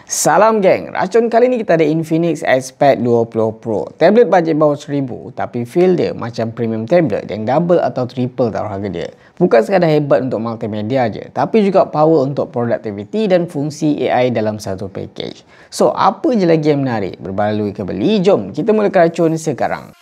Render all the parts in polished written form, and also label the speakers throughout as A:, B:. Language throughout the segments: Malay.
A: Salam geng, racun kali ni kita ada Infinix Xpad 20 Pro. Tablet bajet bawah 1000 tapi feel dia macam premium tablet yang double atau triple taruh harga dia. Bukan sekadar hebat untuk multimedia je, tapi juga power untuk productivity dan fungsi AI dalam satu package. So, apa je lagi yang menarik? Berbaloi ke beli? Jom kita mula racun sekarang.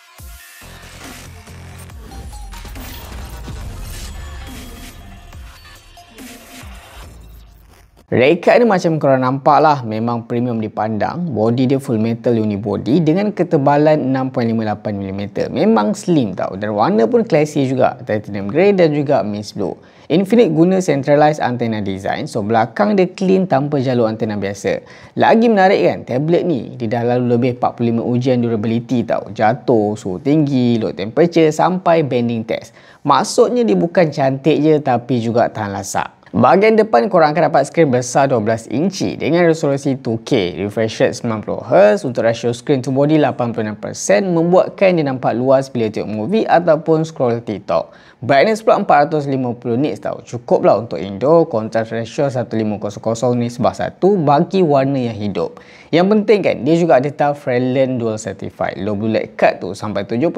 A: Reka ni macam korang nampak lah, memang premium dipandang. Body dia full metal unibody dengan ketebalan 6.58mm. Memang slim tau, dan warna pun classy juga, titanium grey dan juga mist blue. Infinix guna centralized antenna design, so belakang dia clean tanpa jalur antena biasa. Lagi menarik kan, tablet ni dia dah lalu lebih 45 ujian durability tau. Jatuh, suhu tinggi, low temperature sampai bending test. Maksudnya dia bukan cantik je tapi juga tahan lasak. Bahagian depan korang akan dapat skrin besar 12 inci dengan resolusi 2K, refresh rate 90Hz, untuk ratio screen to body 86%, membuatkan dia nampak luas bila tengok movie ataupun scroll TikTok. Brightness pula 450 nits tau, cukup lah untuk indoor. Contrast ratio 1500 nisbah 1 bagi warna yang hidup. Yang penting kan, dia juga ada TUF Friendly Dual Certified, low blue light cut tu sampai 70%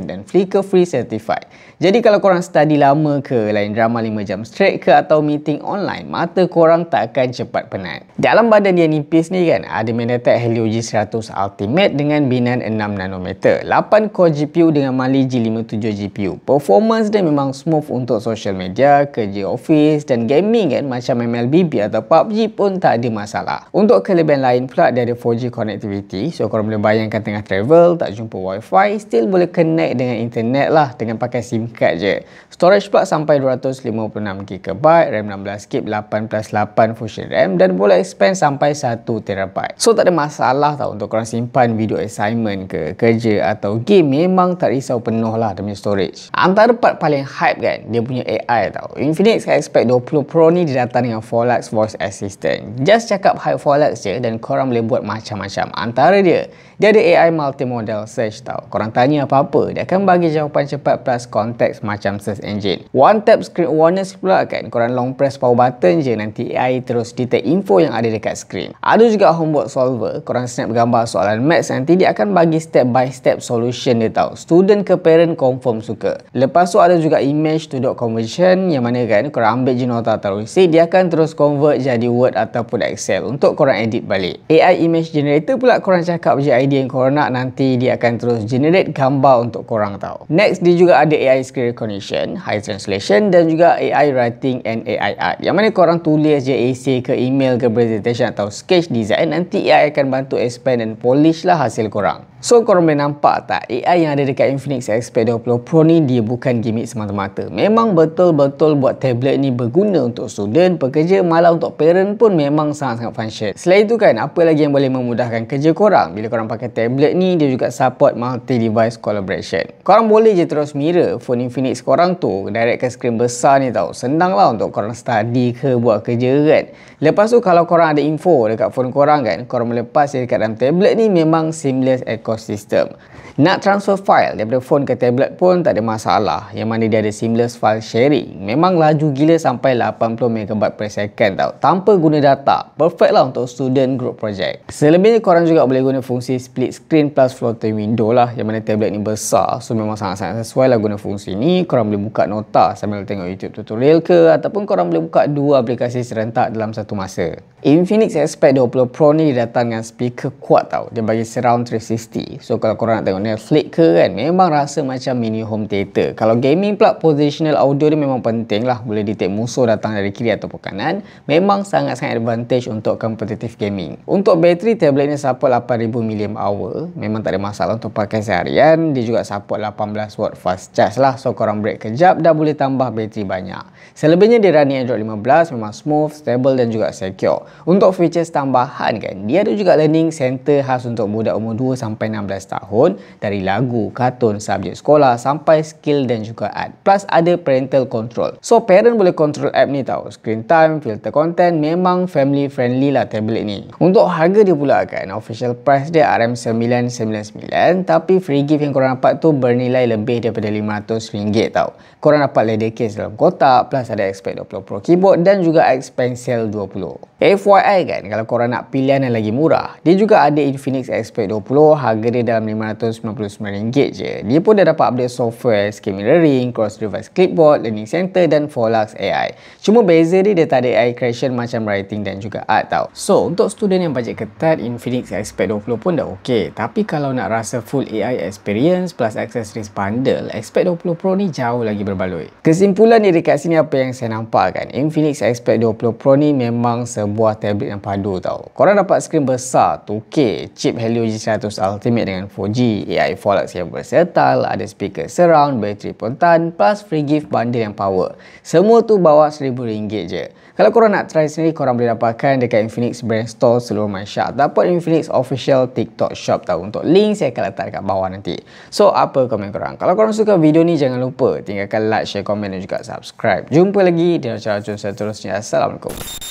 A: dan flicker free certified. Jadi kalau korang study lama ke, lain drama 5 jam straight ke atau meeting online, mata korang tak akan cepat penat. Dalam badan dia nipis ni kan, ada MediaTek Helio G100 Ultimate dengan binan 6nm, 8 core GPU dengan Mali G57 GPU. Performance dia memang smooth untuk social media, kerja office dan gaming kan, macam MLBB atau PUBG pun tak ada masalah. Untuk kelebihan lain pula, dia ada 4G connectivity, so korang boleh bayangkan tengah travel, tak jumpa wifi, still boleh connect dengan internet lah dengan pakai SIM card je. Storage pula sampai 256GB, RAM 16GB, 8+8 Fusion RAM dan boleh expand sampai 1TB. So tak ada masalah tau untuk korang simpan video assignment ke, kerja atau game, memang tak risau penuh lah demi storage. Antara part paling hype kan, dia punya AI tau. Infinix Xpad 20 Pro ni dia datang dengan Forlux Voice Assistant. Just cakap hi Forlux je dan korang boleh buat macam-macam. Antara dia ada AI multimodal search tau. Korang tanya apa-apa, dia akan bagi jawapan cepat plus konteks macam search engine. One tap screen awareness pula kan, korang long press power button je, nanti AI terus detect info yang ada dekat screen. Ada juga homework solver, korang snap gambar soalan maths, nanti dia akan bagi step by step solution dia tau. Student ke parent confirm suka. Lepas tu ada juga image to doc conversion, yang mana kan korang ambil je nota atau receipt, dia akan terus convert jadi Word ataupun Excel untuk korang edit balik. AI image generator pula, korang cakap je idea yang korang nak, nanti dia akan terus generate gambar untuk korang tau. Next, dia juga ada AI screen recognition, high translation dan juga AI writing and AI art, yang mana korang tulis je essay ke, email ke, presentation atau sketch design, nanti AI akan bantu expand dan polish lah hasil korang. So korang boleh nampak tak, AI yang ada dekat Infinix Xpad 20 Pro ni dia bukan gimmick semata-mata. Memang betul-betul buat tablet ni berguna untuk student, pekerja, malah untuk parent pun memang sangat-sangat function. Selain itu kan, apa lagi yang boleh memudahkan kerja korang? Bila korang pakai tablet ni, dia juga support multi-device collaboration. Korang boleh je terus mirror phone Infinix korang tu direct ke screen besar ni tau. Senang lah untuk korang study ke, buat kerja kan. Lepas tu kalau korang ada info dekat phone korang kan, korang boleh pass dekat dalam tablet ni, memang seamless ecosystem. Nak transfer file daripada phone ke tablet pun tak ada masalah, yang mana dia ada seamless file sharing. Memang laju gila sampai 80MB per second tau, tanpa guna data. Perfect lah untuk student group project. Selebihnya korang juga boleh guna fungsi split screen plus floating window lah, yang mana tablet ni besar, so memang sangat-sangat sesuai lah guna fungsi ni. Korang boleh buka nota sambil tengok YouTube tutorial ke, ataupun korang boleh buka dua aplikasi serentak dalam satu masa. Infinix Xpad 20 Pro ni datang dengan speaker kuat tau, dia bagi surround 360, so kalau korang nak tengok Netflix ke kan, memang rasa macam mini home theater. Kalau gaming pula, positional audio ni memang penting lah, boleh detect musuh datang dari kiri ataupun kanan. Memang sangat-sangat advantage untuk competitive gaming. Untuk bateri, tablet ni support 8000 mAh, memang tak ada masalah untuk pakai seharian. Dia juga support 18W fast charge lah, so korang break kejap dah boleh tambah bateri banyak. Selebihnya dia running Android 15, memang smooth, stable dan juga secure. Untuk features tambahan kan, dia ada juga learning center khas untuk budak umur 2 sampai 16 tahun, dari lagu, kartun, subjek sekolah sampai skill dan juga art. Plus ada parental control, so parent boleh control app ni tau, screen time, filter content. Memang family friendly lah tablet ni. Untuk harga dia pula kan, official price dia RM999, tapi free gift yang korang dapat tu bernilai lebih daripada RM500 tau. Korang dapat leather case dalam kotak, plus ada Xpad 20 Pro keyboard dan juga X Pencil 20. FYI kan, kalau korang nak pilihan yang lagi murah, dia juga ada Infinix Aspect 20, harga dia dalam RM599 je. Dia pun dah dapat update software, screen mirroring, cross-device clipboard, learning center dan Volux AI. Cuma beza dia tak ada AI creation macam writing dan juga art tau. So, untuk student yang bajet ketat, Infinix Aspect 20 pun dah okey. Tapi kalau nak rasa full AI experience plus accessories bundle, Aspect 20 Pro ni jauh lagi berbaloi. Kesimpulan ni dekat sini apa yang saya nampak kan, Infinix Aspect 20 Pro ni memang sebuah tablet yang padu tau. Korang dapat skrin besar, 2K, chip Helio G100 Ultimate dengan 4G, AI Volux yang versatile, ada speaker surround, bateri pun tahan, plus free gift bundle yang power. Semua tu bawah RM1,000 je. Kalau korang nak try sendiri, korang boleh dapatkan dekat Infinix Brand Store seluruh Malaysia ataupun Infinix Official TikTok Shop tau. Untuk link saya akan letak dekat bawah nanti. So, apa komen korang? Kalau korang suka video ni, jangan lupa tinggalkan like, share, komen dan juga subscribe. Jumpa lagi di channel seterusnya. Assalamualaikum.